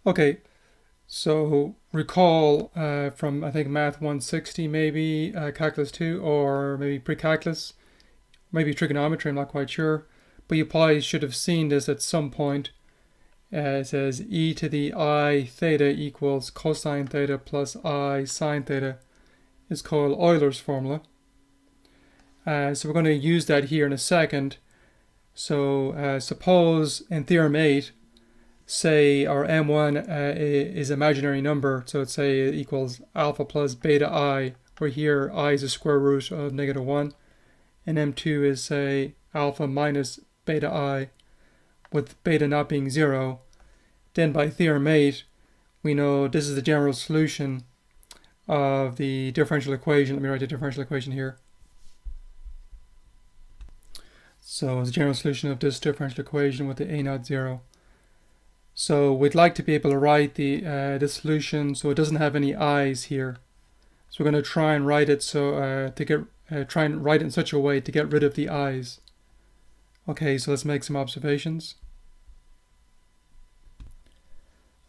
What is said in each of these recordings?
Okay, so recall from I think Math 160 maybe, Calculus 2, or maybe pre-calculus, maybe trigonometry, I'm not quite sure, but you probably should have seen this at some point. It says e to the I theta equals cosine theta plus I sine theta is called Euler's formula. So we're going to use that here in a second. So suppose in Theorem 8, say our m1 is imaginary number, so let's say it equals alpha plus beta I, where here I is the square root of -1, and m2 is, say, alpha minus beta I, with beta not being 0. Then by Theorem 8, we know this is the general solution of the differential equation. Let me write the differential equation here. So it's the general solution of this differential equation with the a naught 0. So we'd like to be able to write the solution so it doesn't have any i's here. So we're going to try and write it so try and write it in such a way to get rid of the i's. Okay, so let's make some observations.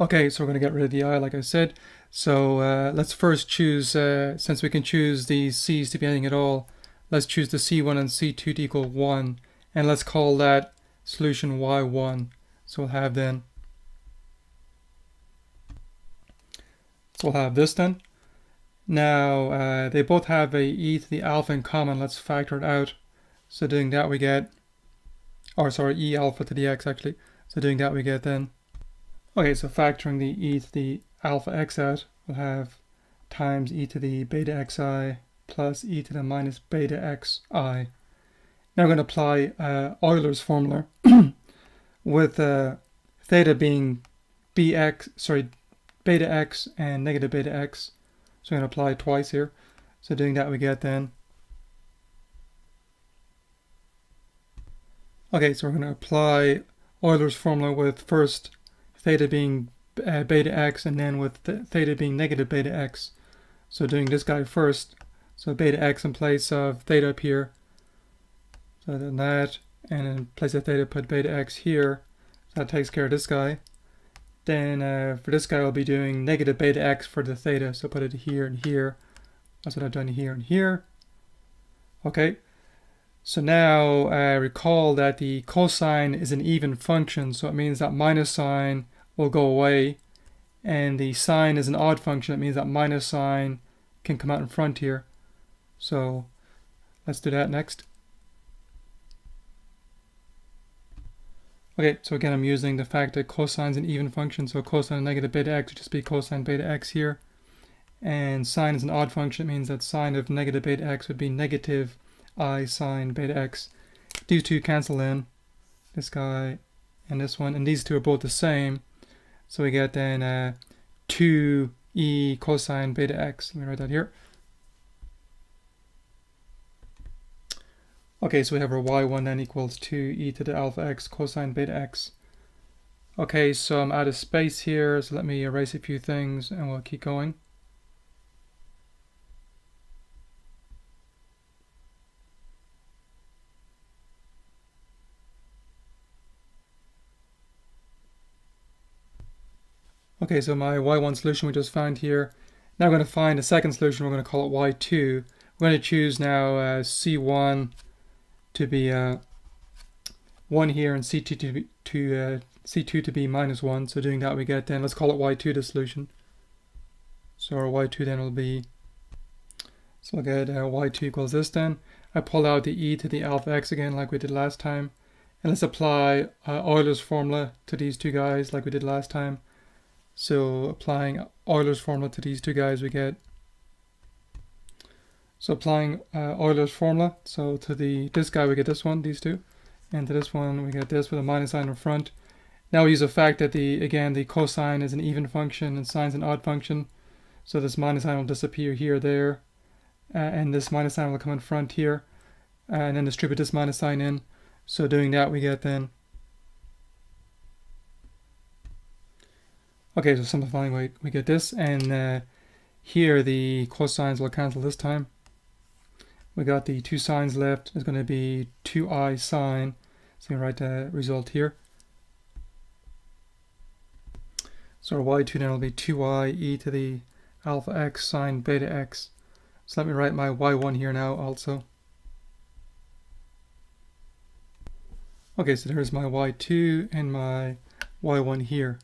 Okay, so we're going to get rid of the I, like I said. So let's first choose, since we can choose these c's to be anything at all, let's choose the c1 and c2 to equal 1, and let's call that solution y1. So we'll have then, so we'll have this then. Now they both have a e to the alpha in common. Let's factor it out. So doing that we get, or sorry, e alpha to the x actually. So doing that we get then, okay, so factoring the e to the alpha x out, we'll have times e to the beta xi plus e to the minus beta xi. Now we're going to apply Euler's formula with theta being beta x and negative beta x. So I'm going to apply it twice here. So doing that we get then, okay, so we're going to apply Euler's formula with first theta being beta x and then with theta being negative beta x. So doing this guy first, so beta x in place of theta up here. So then that, and in place of theta put beta x here. So that takes care of this guy. Then for this guy I'll be doing negative beta x for the theta, so put it here and here. That's what I've done here and here. Okay, so now recall that the cosine is an even function, so it means that minus sign will go away, and the sine is an odd function. It means that minus sign can come out in front here. So let's do that next. Okay, so again I'm using the fact that cosine is an even function, so cosine of negative beta x would just be cosine beta x here, and sine is an odd function. It means that sine of negative beta x would be negative I sine beta x. These two cancel in, this guy and this one, and these two are both the same. So we get then 2e cosine beta x. Let me write that here. Okay, so we have our y1 then equals 2e to the alpha x cosine beta x. Okay, so I'm out of space here, so let me erase a few things and we'll keep going. Okay, so my y1 solution we just found here. Now I'm going to find a second solution. We're going to call it y2. We're going to choose now c1 to be 1 here and c2 to be minus 1. So doing that we get then, let's call it y2 the solution. So our y2 then will be, so we'll get y2 equals this then. I pull out the e to the alpha x again like we did last time. And let's apply Euler's formula to these two guys like we did last time. So applying Euler's formula to these two guys we get, so applying Euler's formula, so to this guy we get this one, these two, and to this one we get this with a minus sign in front. Now we use the fact that again the cosine is an even function and sine is an odd function, so this minus sign will disappear here, there, and this minus sign will come in front here, and then distribute this minus sign in. So doing that we get then, okay, so simplifying we get this, and here the cosines will cancel this time. We got the two signs left. It's going to be 2i sine. So you write the result here. So our y2 then will be 2y e to the alpha x sine beta x. So let me write my y1 here now also. Okay, so there's my y2 and my y1 here.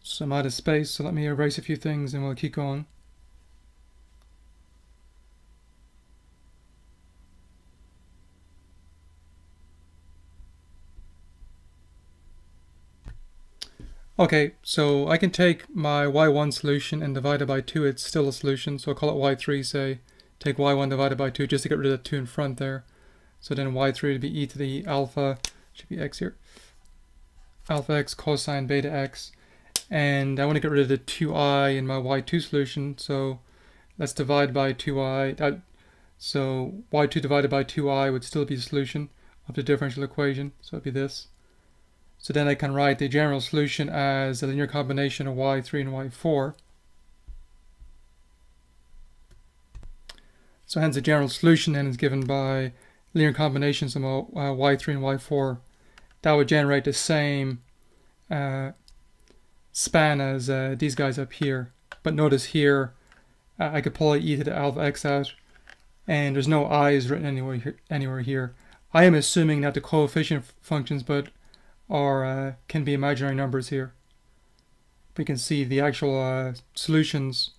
So I'm out of space, so let me erase a few things and we'll keep going. Okay, so I can take my y1 solution and divide it by 2. It's still a solution, so I'll call it y3, say. Take y1 divided by 2 just to get rid of the 2 in front there. So then y3 would be e to the alpha, should be x here, alpha x cosine beta x. And I want to get rid of the 2i in my y2 solution, so let's divide by 2i. So y2 divided by 2i would still be the solution of the differential equation, so it'd be this. So then I can write the general solution as a linear combination of y3 and y4. So hence the general solution then is given by linear combinations of y3 and y4. That would generate the same span as these guys up here. But notice here, I could pull e to the alpha x out, and there's no i's written anywhere here. I am assuming that the coefficient functions can be imaginary numbers here. We can see the actual solutions,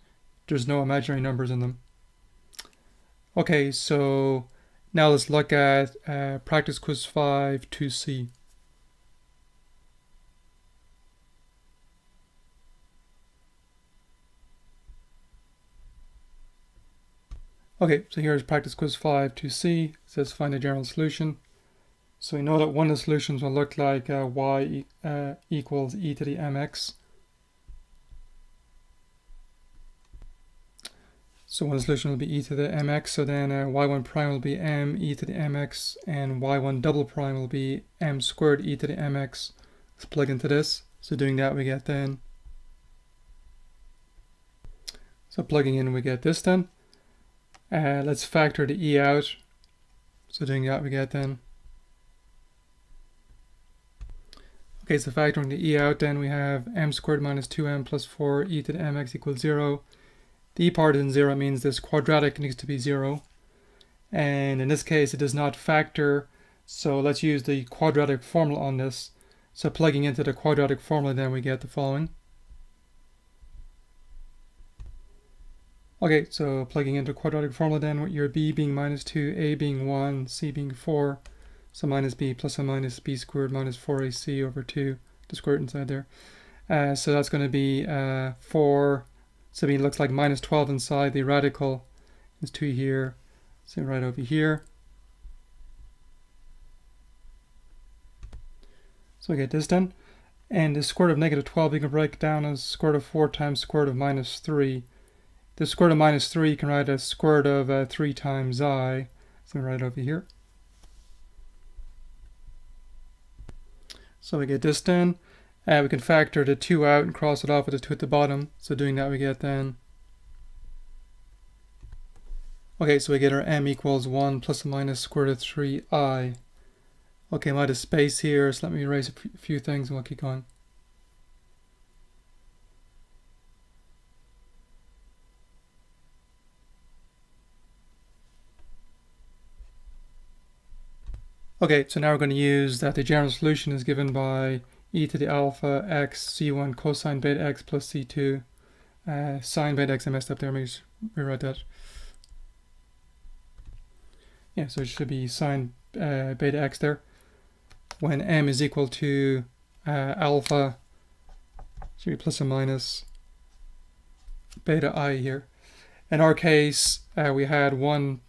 there's no imaginary numbers in them. Okay, so now let's look at practice quiz 5 2C. Okay, so here's practice quiz 5 2C. It says find the general solution. So we know that one of the solutions will look like y equals e to the mx. So one solution will be e to the mx, so then y1 prime will be m e to the mx, and y1 double prime will be m squared e to the mx. Let's plug into this. So doing that we get then, so plugging in we get this then. Let's factor the e out. So doing that we get then, okay, so factoring the e out, then we have m squared minus 2m plus 4 e to the mx equals 0. The e part isn't 0, means this quadratic needs to be 0. And in this case, it does not factor, so let's use the quadratic formula on this. So plugging into the quadratic formula, then we get the following. Okay, so plugging into quadratic formula, then with your b being minus 2, a being 1, c being 4. So minus b plus or minus b squared minus 4ac over 2, the square root inside there. So that's going to be 4, so it looks like minus 12 inside. The radical is 2 here, so right over here. So we get this done. And the square root of negative 12 we can break down as square root of 4 times square root of minus 3. The square root of minus 3 you can write as square root of 3 times I, so right over here. So we get this then. We can factor the 2 out and cross it off with the 2 at the bottom. So doing that we get then, okay, so we get our m equals 1 plus or minus square root of 3i. Okay, I'm out of space here, so let me erase a few things and we'll keep going. Okay, so now we're going to use that the general solution is given by e to the alpha x c1 cosine beta x plus c2 sine beta x. I messed up there, let me just rewrite that. Yeah, so it should be sine beta x there. When m is equal to alpha, should be plus or minus beta I here. In our case, we had 1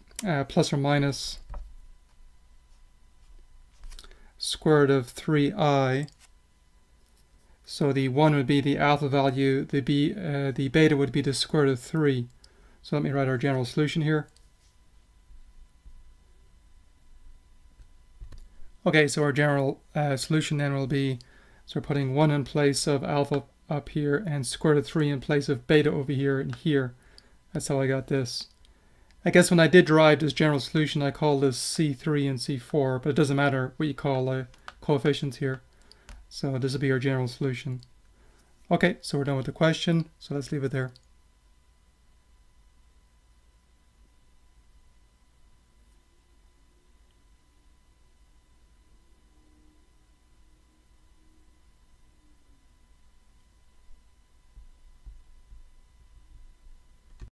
plus or minus square root of 3i. So the 1 would be the alpha value, the beta would be the square root of 3. So let me write our general solution here. Okay, so our general solution then will be, so we're putting 1 in place of alpha up here and square root of 3 in place of beta over here and here. That's how I got this. I guess when I did derive this general solution, I called this C3 and C4, but it doesn't matter what you call coefficients here. So this will be our general solution. Okay, so we're done with the question, so let's leave it there.